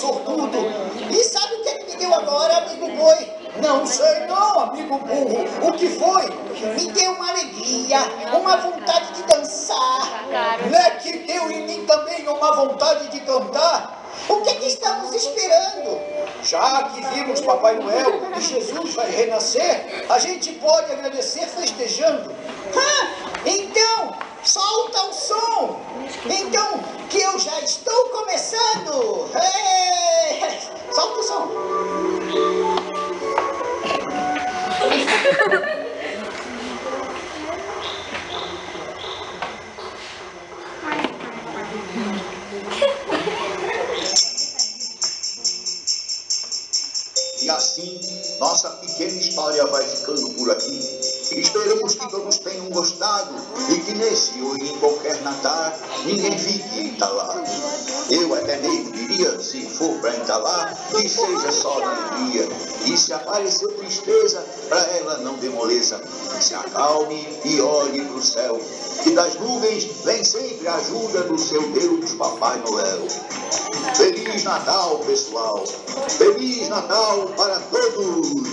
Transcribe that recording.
sortudo. E sabe o que me deu agora, amigo boi? Não sei não, amigo burro. O que foi? Me deu uma alegria, uma vontade de dançar. Não é que deu em mim também uma vontade de cantar? O que estamos esperando? Já que vimos Papai Noel e Jesus vai renascer, a gente pode agradecer festejando. Então, solta o som. Então, que eu já estou começando. Solta o som. E assim, nossa pequena história vai ficando por aqui. Esperamos que todos tenham gostado e que nesse ou em qualquer Natal ninguém fique entalado. Eu até mesmo diria, se for para entalar, que seja só na alegria. E se aparecer tristeza, para ela não dê moleza. Se acalme e olhe para o céu, que das nuvens vem sempre a ajuda do seu Deus Papai Noel. Feliz Natal, pessoal! Feliz Natal para todos!